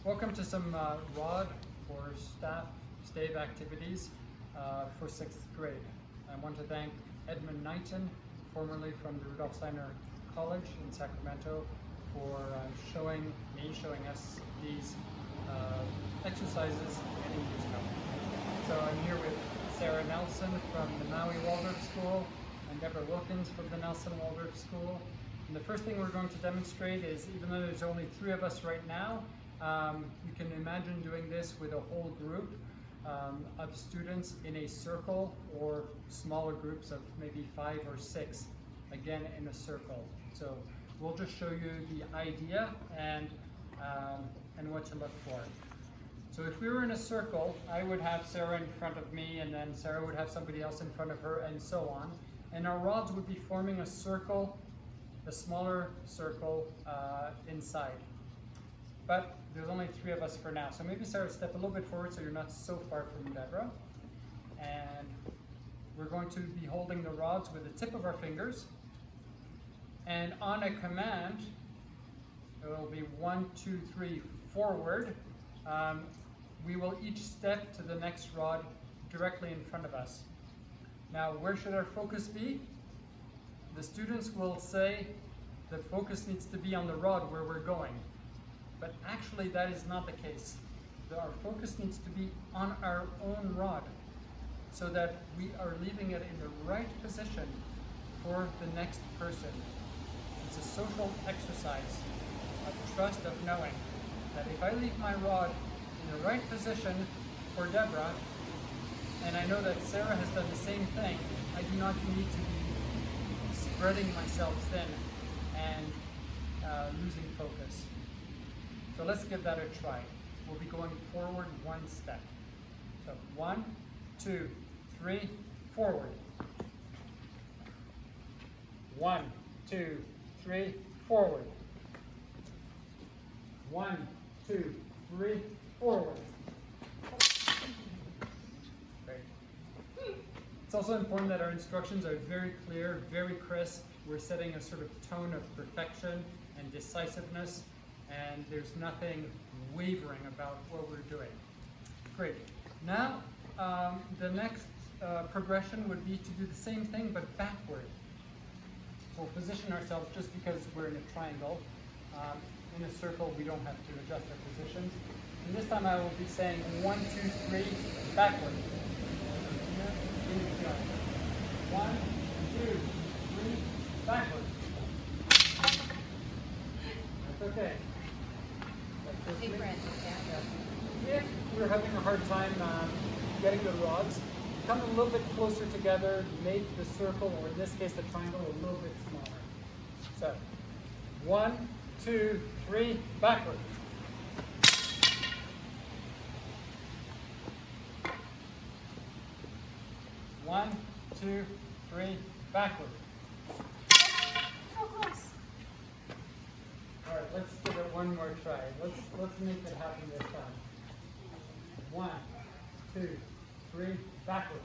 Welcome to some ROD or Stave activities for 6th grade. I want to thank Edmund Knighton, formerly from the Rudolph Steiner College in Sacramento, for showing us these exercises many years ago. So I'm here with Sarah Nelson from the Maui Waldorf School and Deborah Wilkins from the Nelson Waldorf School. And the first thing we're going to demonstrate is, even though there's only 3 of us right now, you can imagine doing this with a whole group of students in a circle, or smaller groups of maybe 5 or 6, again in a circle. So we'll just show you the idea and what to look for. So if we were in a circle, I would have Sarah in front of me, and then Sarah would have somebody else in front of her, and so on. And our rods would be forming a circle, a smaller circle inside. But there's only 3 of us for now. So maybe Sarah, step a little bit forward so you're not so far from Deborah. And we're going to be holding the rods with the tip of our fingers. And on a command, it will be 1, 2, 3, forward. We will each step to the next rod directly in front of us. Now, where should our focus be? The students will say the focus needs to be on the rod where we're going. But actually, that is not the case. Our focus needs to be on our own rod, so that we are leaving it in the right position for the next person. It's a social exercise of trust, of knowing that if I leave my rod in the right position for Deborah, and I know that Sarah has done the same thing, I do not need to be spreading myself thin and losing focus. So let's give that a try. We'll be going forward 1 step. So 1, 2, 3, forward. 1, 2, 3, forward. 1, 2, 3, forward. Great. It's also important that our instructions are very clear, very crisp. We're setting a sort of tone of perfection and decisiveness, and there's nothing wavering about what we're doing. Great. Now, the next progression would be to do the same thing, but backward. We'll position ourselves, just because we're in a triangle. In a circle, we don't have to adjust our positions. And this time I will be saying 1, 2, 3, backward. 1, 2, 3, backward. That's okay. Big branches, yeah. If we're having a hard time getting the rods, come a little bit closer together, make the circle, or in this case the triangle, a little bit smaller. So, 1, 2, 3, backward. One, 2, 3, backward. So close. All right, let's give it one more try. Let's make it happen this time. 1, 2, 3, backward.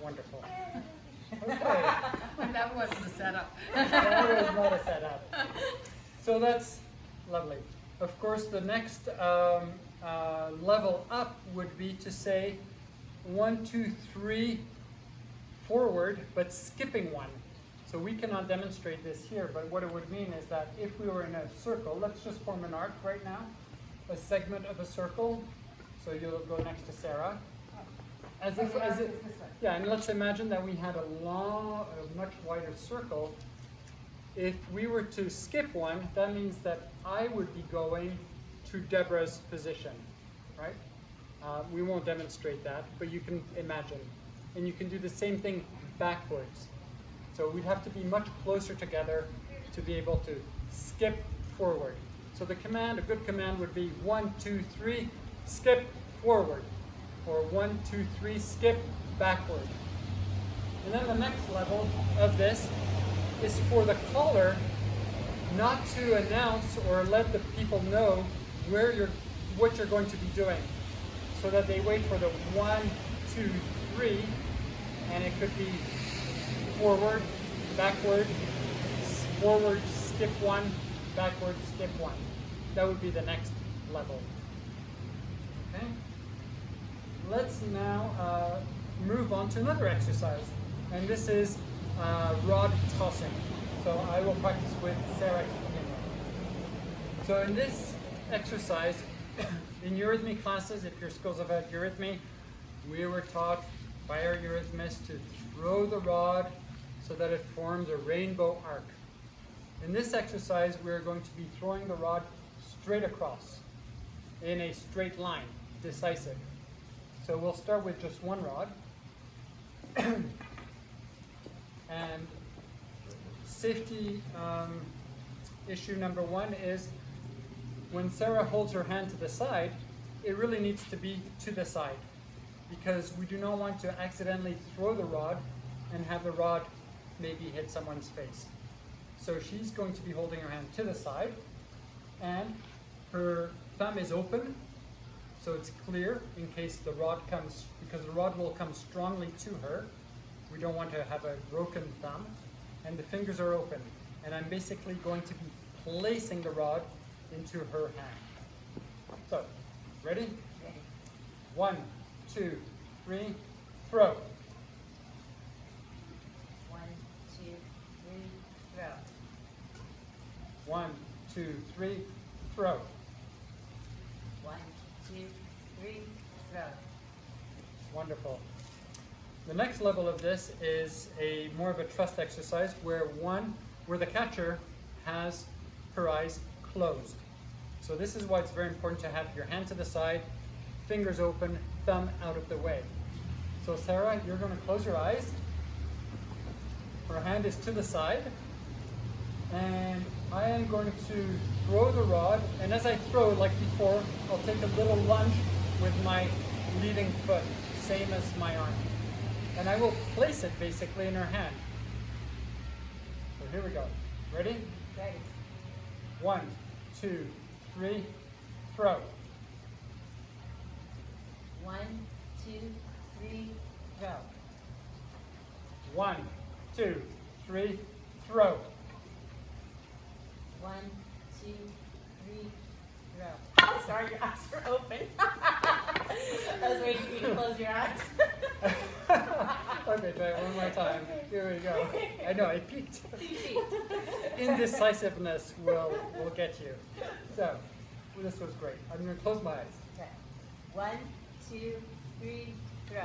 Wonderful. Okay. That wasn't a setup. That was not a setup. So that's lovely. Of course, the next level up would be to say 1, 2, 3, forward, but skipping 1. So we cannot demonstrate this here, but what it would mean is that if we were in a circle, let's just form an arc right now, a segment of a circle. So you'll go next to Sarah. Yeah, and let's imagine that we had a much wider circle. If we were to skip 1, that means that I would be going to Deborah's position, right? We won't demonstrate that, but you can imagine. And you can do the same thing backwards. So we'd have to be much closer together to be able to skip forward. So the command, a good command would be 1, 2, 3, skip forward. Or 1, 2, 3, skip backward. And then the next level of this is for the caller not to announce or let the people know what you're going to be doing, so that they wait for the 1, 2, 3, and it could be forward, backward, skip 1, backward, skip 1. that would be the next level. Okay. Let's now move on to another exercise, and this is rod tossing. So I will practice with Sarah to begin with. So in this exercise, in eurythmy classes, if your schools have had eurythmy, we were taught by our eurythmists to throw the rod so that it forms a rainbow arc. In this exercise, we're going to be throwing the rod straight across in a straight line, decisive. So we'll start with just one rod. And safety issue number one is when Sarah holds her hand to the side, it really needs to be to the side, because we do not want to accidentally throw the rod and have the rod maybe hit someone's face. So she's going to be holding her hand to the side, and her thumb is open, so it's clear in case the rod comes, because the rod will come strongly to her. We don't want to have a broken thumb, and the fingers are open. And I'm basically going to be placing the rod into her hand. So, ready? Ready. 1, 2, 3, throw. 1, 2, 3, throw. 1, 2, 3, throw. 1, 2, 3, throw. Wonderful. The next level of this is a more of a trust exercise where the catcher has her eyes closed. So this is why it's very important to have your hand to the side, fingers open, thumb out of the way. So Sarah, you're going to close your eyes. Her hand is to the side, and I am going to throw the rod, and as I throw, like before, I'll take a little lunge with my leading foot, same as my arm. And I will place it basically in her hand. So here we go. Ready? Ready. 1, 2, 3, throw. 1, 2, 3, throw. 1, 2, 3, throw. 1, 2, 3, throw. Oh, sorry, your eyes were open. I was waiting for you to close your eyes. Okay, try it one more time. Here we go. I know, I peeked. Indecisiveness will get you. So, well, this was great. I'm going to close my eyes. Okay. 1, 2, 3, throw.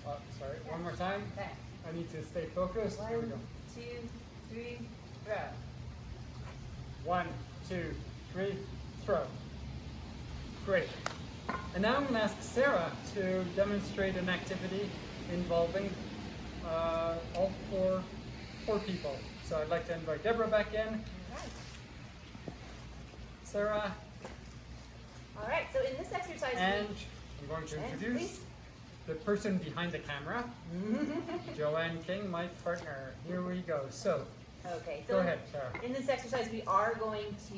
Oh, sorry, one more time. Okay. I need to stay focused. Here we 1, go. 2, 3, throw. 1, 2, 3, throw. Great. And now I'm going to ask Sarah to demonstrate an activity involving all four people. So I'd like to invite Deborah back in. Alright. Sarah, Alright, so in this exercise, and I'm going to And introduce please. the person behind the camera, Joanne King, my partner. Here we go. So, okay, go ahead, Sarah. in this exercise, we are going to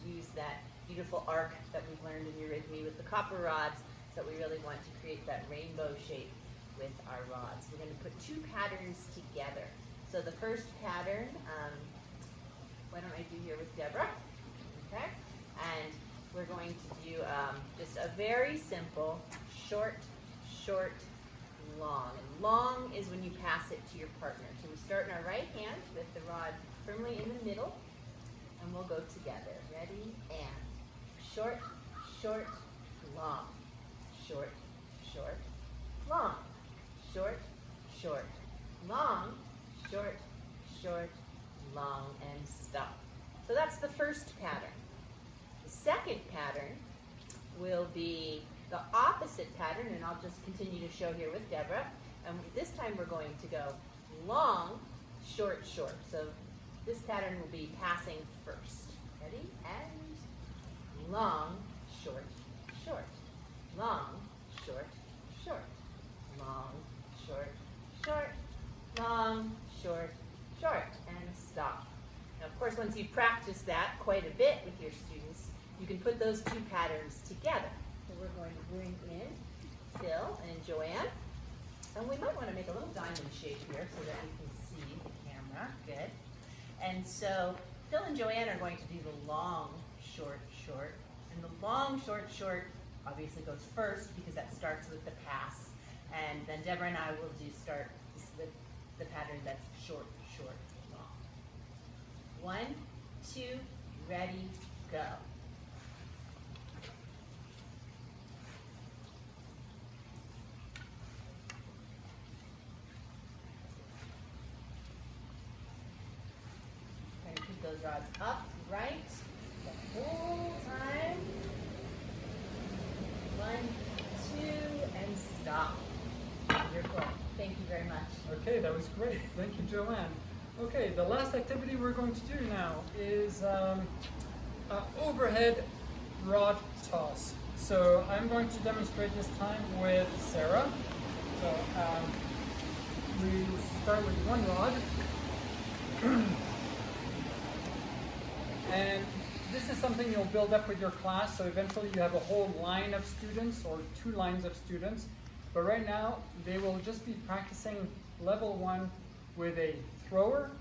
use that beautiful arc that we've learned in eurythmy with the copper rods. So we really want to create that rainbow shape with our rods. We're going to put two patterns together. So the first pattern, why don't I do here with Deborah? Okay, and we're going to do just a very simple short, short, long. And long is when you pass it to your partner. So we start in our right hand with the rod firmly in the middle, and we'll go together. Ready? And short, short, long. Short, short, long. Short, short, long. Short, short, long, and stop. So that's the first pattern. The second pattern will be the opposite pattern, and I'll just continue to show here with Deborah. And this time we're going to go long, short, short. So this pattern will be passing first. Ready? And long, short, short. Long, short, short. Long, short, short. Long, short, short. And stop. Now, of course, once you've practiced that quite a bit with your students, you can put those two patterns together. So we're going to bring in Phil and Joanne. And we might want to make a little diamond shape here so that you can see the camera. Good. And so Phil and Joanne are going to do the long, short, short. And the long, short, short obviously goes first because that starts with the pass. And then Deborah and I will start with the pattern that's short, short, long. 1, 2, ready, go. Try to keep those rods upright the whole time. 1, 2, and stop. Wonderful. Thank you very much. Okay, that was great. Thank you, Joanne. Okay, the last activity we're going to do now is overhead rod toss. So I'm going to demonstrate this time with Sarah. So we start with one rod. And this is something you'll build up with your class, so eventually you have a whole line of students or 2 lines of students. But right now, they will just be practicing level 1 with a thrower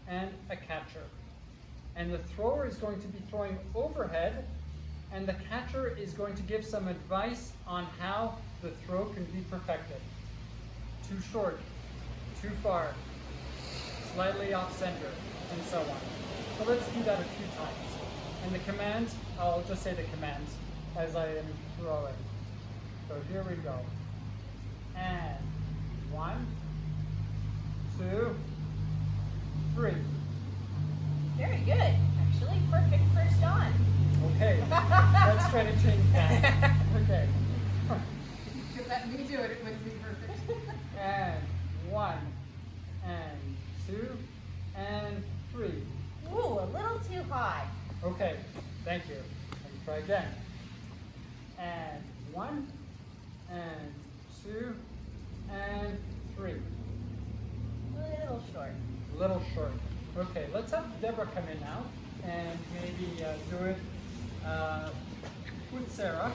and a catcher. And the thrower is going to be throwing overhead, and the catcher is going to give some advice on how the throw can be perfected. Too short, too far, slightly off center, and so on. So let's do that a few times. And the commands, I'll just say the commands as I am throwing. So here we go. And 1, 2, 3. Very good. Actually, perfect first on. Okay, let's try to change that. Okay. If you let me do it, it wouldn't be perfect. And 1, and 2, and 3. Ooh, a little too high. Okay, thank you. Let me try again. And 1, and 2, and 3. A little short. A little short. Okay, let's have Deborah come in now and maybe do it with Sarah.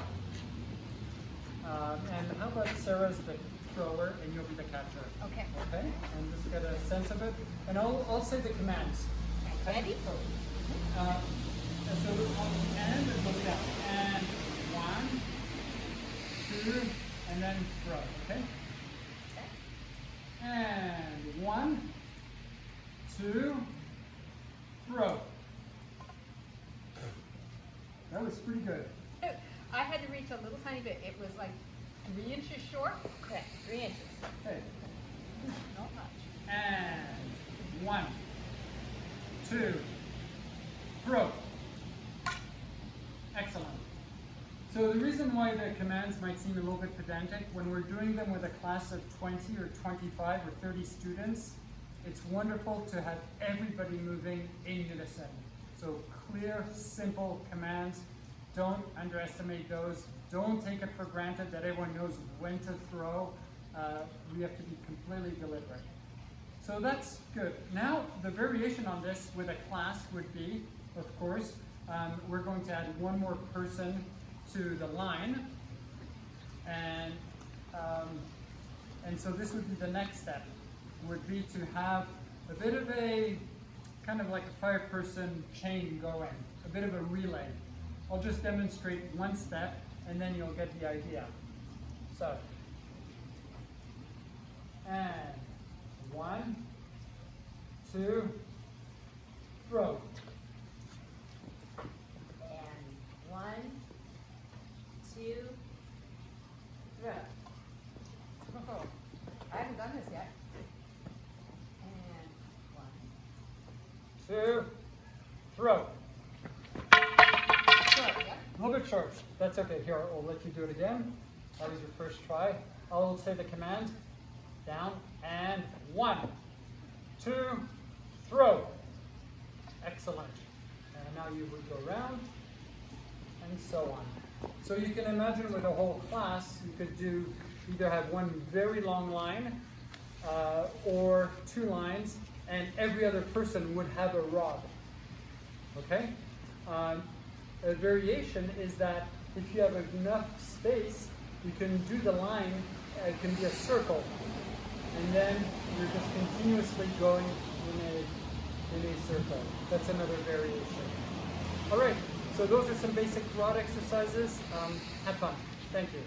And how about Sarah's the thrower and you'll be the catcher? Okay. Okay, and just get a sense of it. And I'll say the commands. Ready? And so and it goes down. And 1, 2, and then throw. Okay? And 1, 2, throw. That was pretty good. I had to reach a little tiny bit. It was like 3 inches short. Correct. 3 inches. Okay. Not much. And 1, 2, throw. Excellent. So the reason why the commands might seem a little bit pedantic, when we're doing them with a class of 20 or 25 or 30 students, it's wonderful to have everybody moving in unison. So clear, simple commands. Don't underestimate those. Don't take it for granted that everyone knows when to throw. We have to be completely deliberate. So that's good. Now, the variation on this with a class would be, of course, we're going to add one more person to the line. And so this would be the next step, would be to have a bit of a, kind of like a 5-person chain going, a bit of a relay. I'll just demonstrate one step and then you'll get the idea. So, and 1, 2, throw. And 1, 2, throw. Oh, I haven't done this yet. And 2, throw. Short, yeah? A little bit short. That's okay. Here, I'll let you do it again. That was your first try. I'll say the command. Down and 1, 2, throw. Excellent. And now you would go around and so on. So you can imagine with a whole class, you could do either have one very long line or 2 lines, and every other person would have a rod. Okay? A variation is that if you have enough space, you can do the line, it can be a circle, and then you're just continuously going in a circle. That's another variation. All right, So those are some basic rod exercises. Have fun. Thank you.